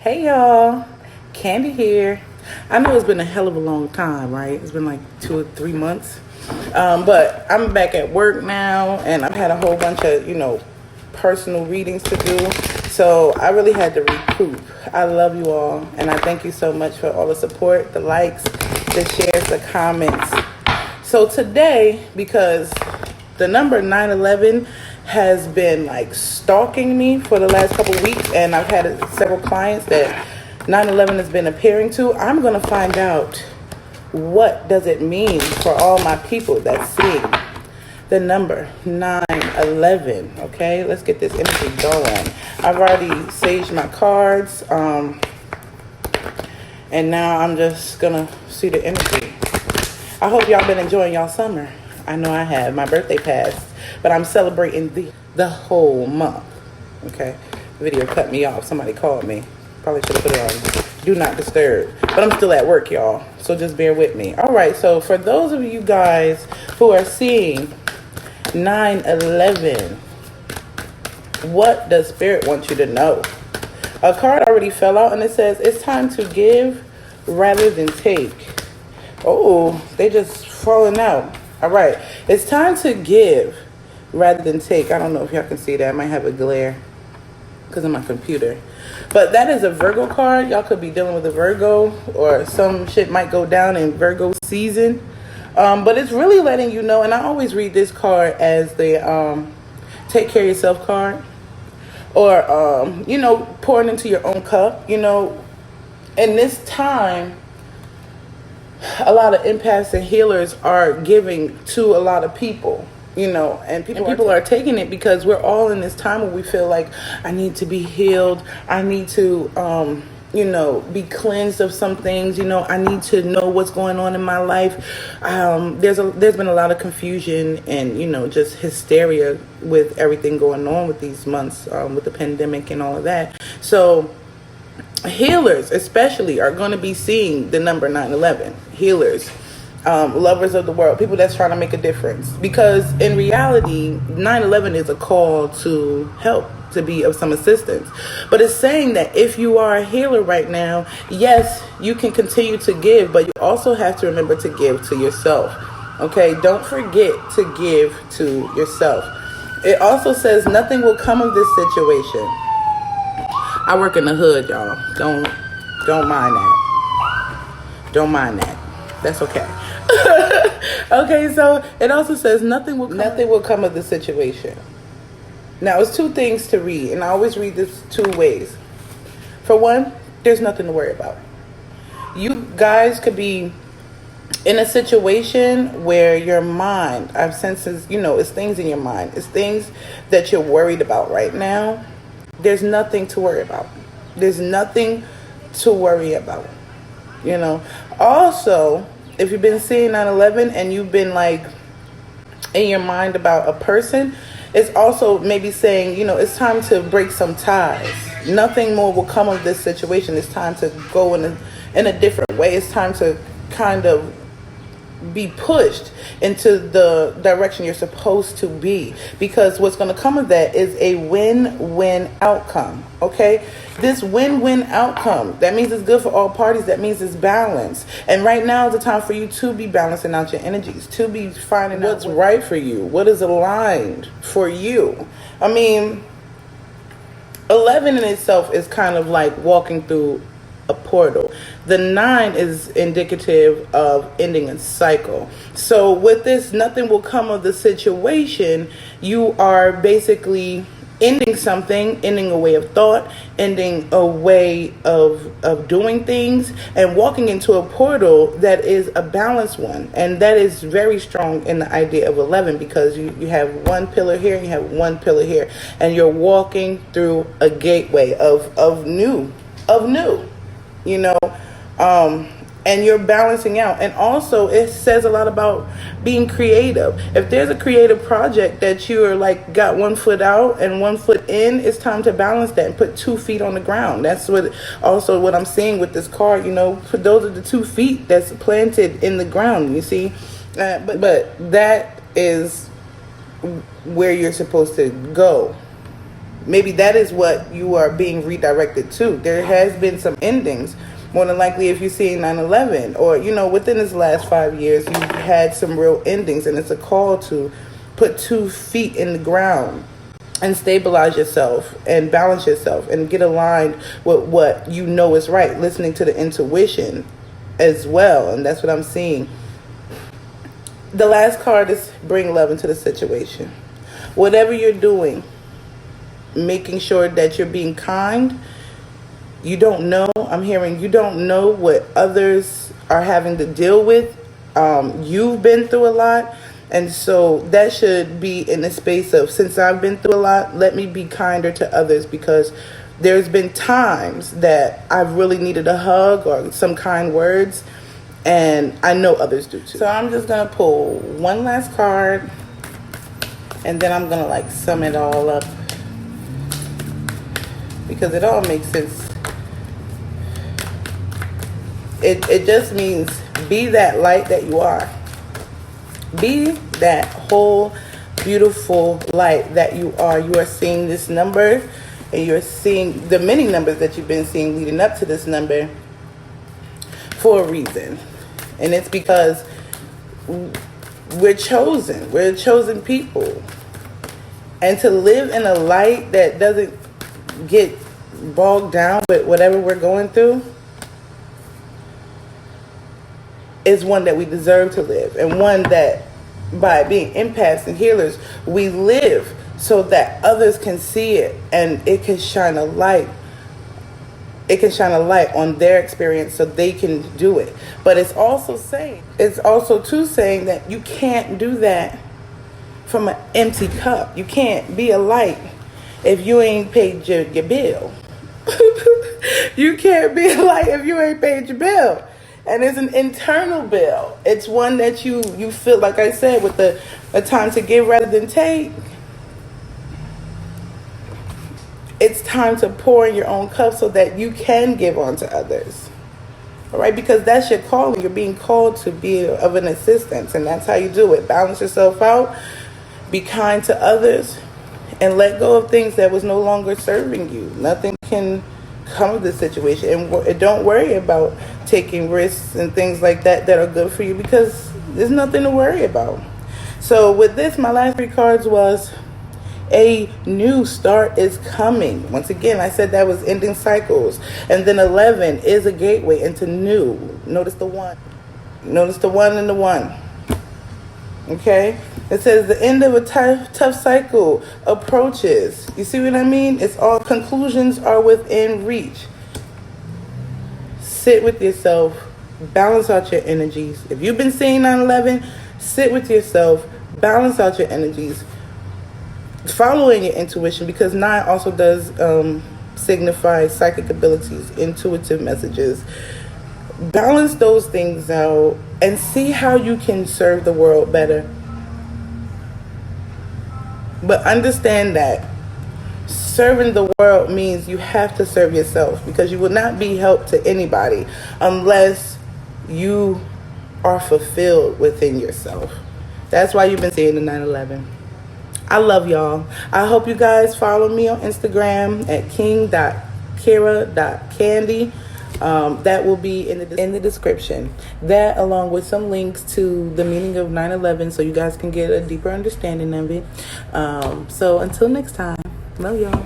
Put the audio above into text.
Hey y'all, Candy here. I know it's been a hell of a long time, right? It's been like 2 or 3 months. But I'm back at work now and I've had a whole bunch of, personal readings to do. So I really had to recoup. I love you all and I thank you so much for all the support, the likes, the shares, the comments. So today, because the number 911 has been like stalking me for the last couple of weeks, and I've had several clients that 911 has been appearing to. I'm going to find out what does it mean for all my people that's seeing the number 911. Okay, let's get this energy going. I've already saged my cards, and now I'm just gonna see the energy. I hope y'all been enjoying y'all summer. I know I have. My birthday passed, but I'm celebrating the whole month. Okay, the video cut me off. Somebody called me. Probably should have put it on do not disturb, but I'm still at work, y'all, so just bear with me. All right, so for those of you guys who are seeing 911, what does Spirit want you to know? A card already fell out and it says it's time to give rather than take. Oh, they just falling out. All right, it's time to give rather than take. I don't know if y'all can see that. I might have a glare because of my computer. But that is a Virgo card. Y'all could be dealing with a Virgo, or some shit might go down in Virgo season. But it's really letting you know, and I always read this card as the take care of yourself card. Or, pouring into your own cup. In this time, a lot of empaths and healers are giving to a lot of people, and people are taking it because we're all in this time where we feel like I need to be healed. I need to, be cleansed of some things. I need to know what's going on in my life. There's been a lot of confusion and, just hysteria with everything going on with these months, with the pandemic and all of that. So healers especially are going to be seeing the number 911. Healers, lovers of the world, people that's trying to make a difference, because in reality 911 is a call to help, to be of some assistance. But it's saying that if you are a healer right now, yes, you can continue to give, but you also have to remember to give to yourself. Okay, don't forget to give to yourself. It also says nothing will come of this situation. I work in the hood, y'all. Don't mind that. Don't mind that. That's okay. Okay, so it also says nothing will come of the situation. Now, it's two things to read, and I always read this two ways. For one, there's nothing to worry about. You guys could be in a situation where your mind, I've senses, it's things in your mind. It's things that you're worried about right now. There's nothing to worry about. There's nothing to worry about. Also, if you've been seeing 9/11 and you've been like in your mind about a person, it's also maybe saying, it's time to break some ties. Nothing more will come of this situation. It's time to go in a different way. It's time to kind of be pushed into the direction you're supposed to be, because what's going to come of that is a win-win outcome. Okay, this win-win outcome, that means it's good for all parties. That means it's balanced, and right now is the time for you to be balancing out your energies, to be finding what's right for you, what is aligned for you. 11 in itself is kind of like walking through a portal. The 9 is indicative of ending a cycle. So with this, nothing will come of the situation. You are basically ending something, ending a way of thought, ending a way of doing things, and walking into a portal that is a balanced one. And that is very strong in the idea of 11, because you have one pillar here and you have one pillar here, and you're walking through a gateway of new. And you're balancing out. And also it says a lot about being creative. If there's a creative project that you're like got 1 foot out and 1 foot in, it's time to balance that and put 2 feet on the ground. That's what I'm seeing with this card. Those are the 2 feet that's planted in the ground, you see. But that is where you're supposed to go. Maybe that is what you are being redirected to. There has been some endings. More than likely, if you're seeing 9/11, or, you know, within this last 5 years, you've had some real endings, and it's a call to put 2 feet in the ground and stabilize yourself and balance yourself and get aligned with what you know is right, listening to the intuition as well. And that's what I'm seeing. The last card is bring love into the situation. Whatever you're doing, making sure that you're being kind. You don't know, I'm hearing, you don't know what others are having to deal with. You've been through a lot. And so that should be in the space of, since I've been through a lot, let me be kinder to others, because there's been times that I've really needed a hug or some kind words, and I know others do too. So I'm just going to pull one last card, and then I'm going to like sum it all up, because it all makes sense. It just means be that light that you are. Be that whole beautiful light that you are. You are seeing this number, and you're seeing the many numbers that you've been seeing leading up to this number for a reason. And it's because we're chosen. We're chosen people. And to live in a light that doesn't get bogged down with whatever we're going through is one that we deserve to live, and one that by being empaths and healers, we live so that others can see it, and it can shine a light. It can shine a light on their experience so they can do it. But it's also saying that you can't do that from an empty cup. You can't be a light if you ain't paid your bill. You can't be a light if you ain't paid your bill. And it's an internal bill. It's one that you feel, like I said, with a time to give rather than take. It's time to pour in your own cup so that you can give on to others. All right? Because that's your calling. You're being called to be of an assistance. And that's how you do it. Balance yourself out. Be kind to others. And let go of things that was no longer serving you. Nothing can come of this situation, and don't worry about taking risks and things like that are good for you, because there's nothing to worry about. So with this, my last 3 cards was a new start is coming. Once again, I said that was ending cycles, and then 11 is a gateway into new. Notice the 1 and the 1. Okay, it says the end of a tough cycle approaches. You see what I mean? It's all conclusions are within reach. Sit with yourself, balance out your energies. If you've been seeing 9/11, sit with yourself, balance out your energies, following your intuition, because 9 also does signify psychic abilities, intuitive messages. Balance those things out and see how you can serve the world better. But understand that serving the world means you have to serve yourself, because you will not be help to anybody unless you are fulfilled within yourself. That's why you've been seeing the 9/11. I love y'all. I hope you guys follow me on Instagram at king.kira.candy. That will be in the description. That, along with some links to the meaning of 9/11, so you guys can get a deeper understanding of it. So until next time, love y'all.